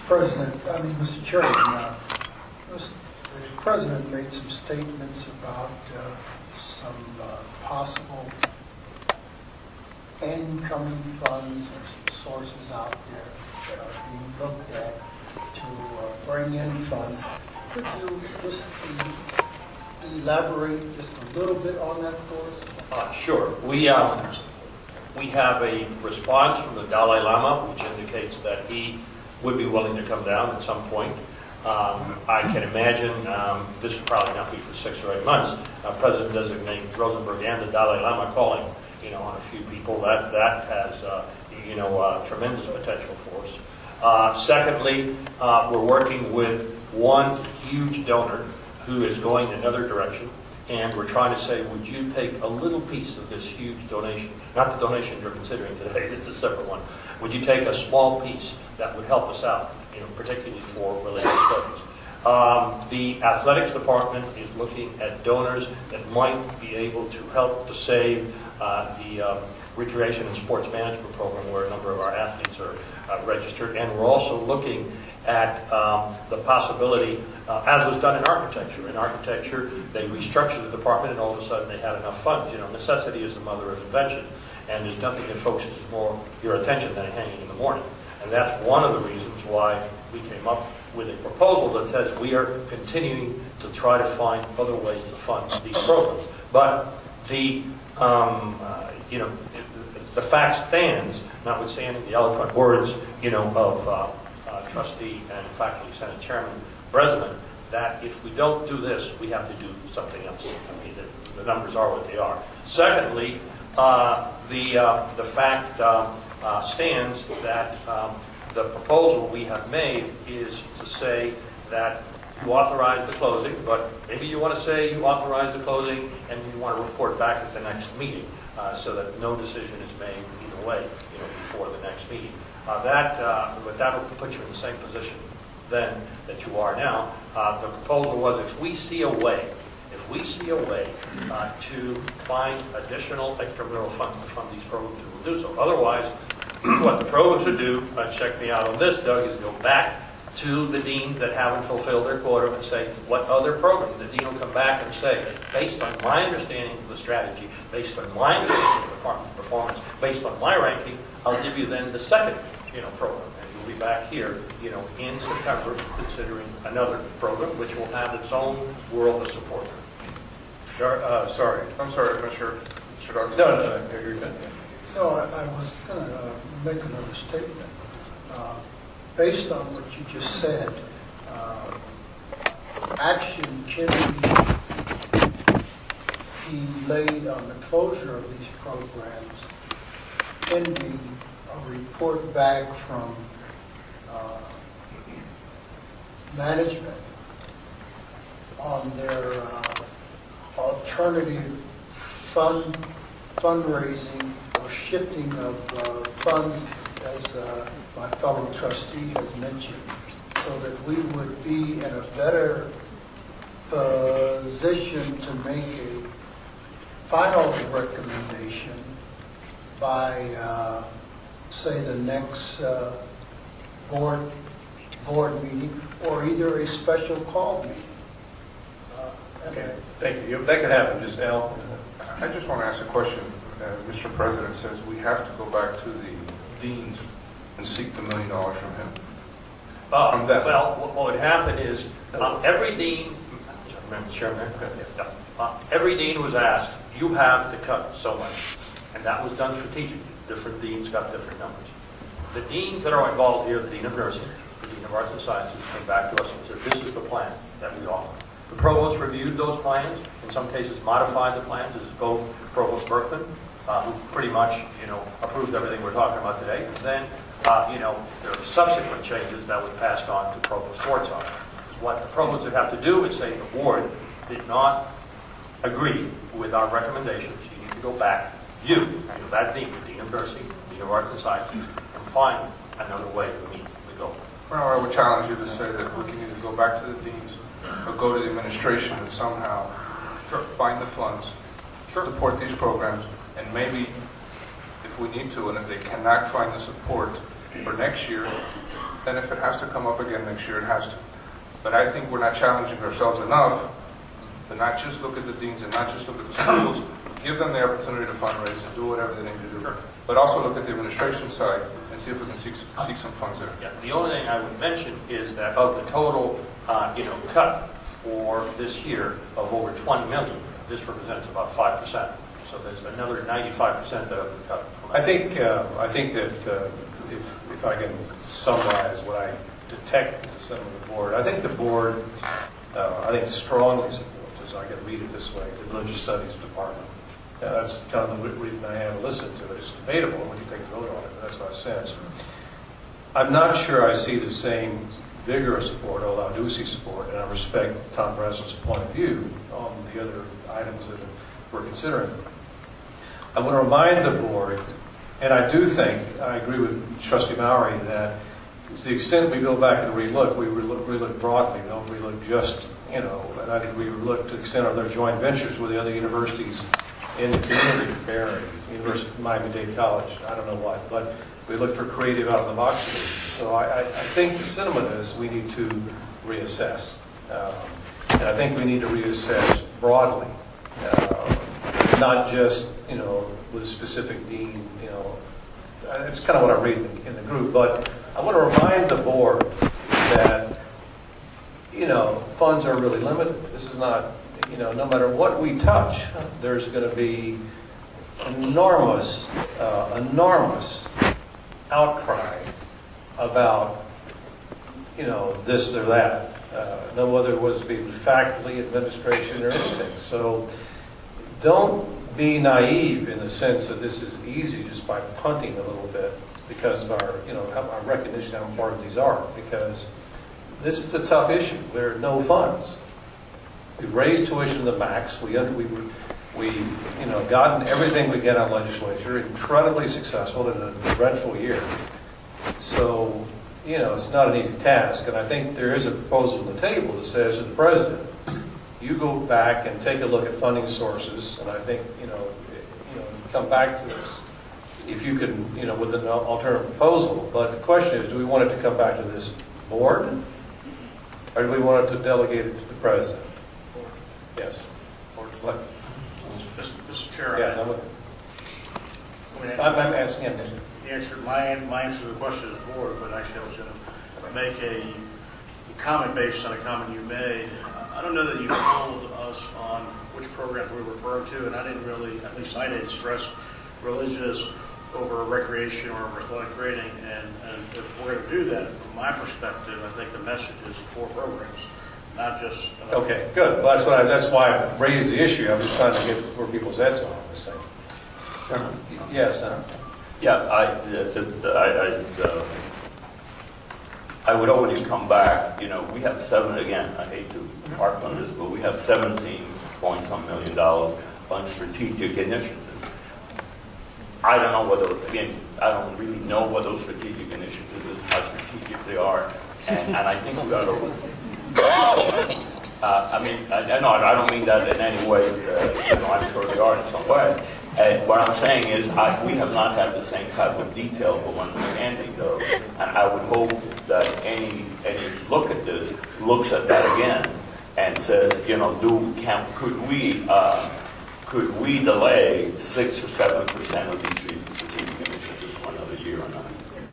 Mr. Chairman, the President made some statements about some possible incoming funds or some sources out there that are being looked at to bring in funds. Could you just elaborate just a little bit on that for us? Sure. We have a response from the Dalai Lama, which indicates that he would be willing to come down at some point. I can imagine this will probably not be for 6 or 8 months. President-designate Rosenberg and the Dalai Lama calling, on a few people. That has, tremendous potential for us. Secondly, we're working with one huge donor who is going another direction, and we're trying to say, would you take a little piece of this huge donation, not the donation you're considering today, it's a separate one, would you take a small piece that would help us out, particularly for religious studies? The athletics department is looking at donors that might be able to help to save the recreation and sports management program where a number of our athletes are registered, and we're also looking at the possibility, as was done in architecture. In architecture, they restructured the department and all of a sudden they had enough funds. Necessity is the mother of invention, and there's nothing that focuses more your attention than hanging in the morning. And that's one of the reasons why we came up with a proposal that says we are continuing to try to find other ways to fund these programs. But the fact stands, notwithstanding the eloquent words, of Trustee and Faculty Senate Chairman Breslin, that if we don't do this, we have to do something else. The numbers are what they are. Secondly, the fact stands that the proposal we have made is to say that you authorize the closing, but maybe you want to say you authorize the closing and you want to report back at the next meeting so that no decision is made either way before the next meeting. But that'll put you in the same position then that you are now. The proposal was if we see a way to find additional extramural funds to fund these programs, we will do so. Otherwise, what the provost would do, check me out on this, Doug, is go back to the deans that haven't fulfilled their quota and say, what other program? The dean will come back and say, based on my understanding of the strategy, based on my understanding of the department's performance, based on my ranking, I'll give you then the second program. And we'll be back here in September considering another program which will have its own world of support. Sorry. I'm sorry, Mr. Doctor. No, you're good. No, I was going to make another statement. Based on what you just said, action can be laid on the closure of these programs pending a report back from management on their alternative fundraising or shifting of funds, as my fellow trustee has mentioned, so that we would be in a better position to make a final recommendation by, say, the next board meeting, or either a special call meeting. Okay, thank you. That could happen. Just Al. I just want to ask a question. Mr. President says we have to go back to the deans and seek the $1 million from him. Well, what would happen is every dean, Chairman, every dean was asked, you have to cut so much. And that was done strategically. Different deans got different numbers. The deans that are involved here, the Dean of Nursing, the Dean of Arts and Sciences, came back to us and said, this is the plan that we offer. The provost reviewed those plans, in some cases modified the plans. This is both Provost Berkman, who pretty much, approved everything we're talking about today. And then, there are subsequent changes that were passed on to Provost Schwartzhoff. What the provost would have to do is say the board did not agree with our recommendations. You need to go back, that dean, the Dean of Nursing, Dean of Arts and Sciences, and find another way to meet the goal. Well, I would challenge you to say that we can either go back to the deans or go to the administration and somehow find the funds, support these programs, and maybe, if we need to, and if they cannot find the support for next year, and if it has to come up again next year, it has to. But I think we're not challenging ourselves enough to not just look at the deans and not just look at the schools, give them the opportunity to fundraise and do whatever they need to do, but also look at the administration side and see if we can seek some funds there. Yeah, the only thing I would mention is that of the total, cut for this year of over 20 million, this represents about 5%. So there's another 95% that have been cut. I think that if I can summarize what I detect as a sentiment of the board, I think the board, strongly supports, as I can read it this way, the Religious Studies Department. That's kind of the reason I haven't listened to it. It's debatable when you take a vote on it, but that's my sense. I'm not sure I see the same vigorous support, although I do see support, and I respect Tom Breslin's point of view on the other items that we're considering. I want to remind the board, and I do think, I agree with Trustee Mowry, that to the extent we go back and relook, we relook broadly. We don't relook just, and I think we look to the extent of their joint ventures with the other universities in the community, Barry, University of Miami-Dade College, I don't know what, but we look for creative out-of-the-box solutions. So I think the sentiment is we need to reassess. And I think we need to reassess broadly, not just, with a specific dean, It's kind of what I read in the group, but I want to remind the board that, funds are really limited. This is not, no matter what we touch, there's going to be enormous outcry about, this or that. No, whether it was being faculty, administration, or anything. So don't be naive in the sense that this is easy just by punting a little bit because of our recognition how important these are. Because this is a tough issue. There are no funds. We raised tuition to the max. We gotten everything we get out of legislature. Incredibly successful in a dreadful year. So, it's not an easy task. And I think there is a proposal on the table that says to the president, you go back and take a look at funding sources, and I think, come back to us if you can, with an alternative proposal. But the question is, do we want it to come back to this board, or do we want it to delegate it to the president? Yes. Mr. Chair, Yes, I'm asking him. my answer to the question is board, but actually I was going to make a comment based on a comment you made. I don't know that you told us on which programs we were referring to, and I didn't really, at least I didn't stress religious over recreation or over athletic training. And if we're going to do that, from my perspective, I think the message is 4 programs, not just. Okay, good. Well, that's why I raised the issue. I'm just trying to get where people's heads are on this thing. Chairman? Yes, Yeah, I would always come back. We have 7, again, I hate to harp on this, but we have $17-some million on strategic initiatives. I don't know what those, again, I don't really know what those strategic initiatives is, how strategic they are, and I think we got to, I don't mean that in any way, I'm sure they are in some way. What I'm saying is we have not had the same type of detail of understanding, though, and I would hope that any look at this looks at that again and says, could we delay 6 or 7% of these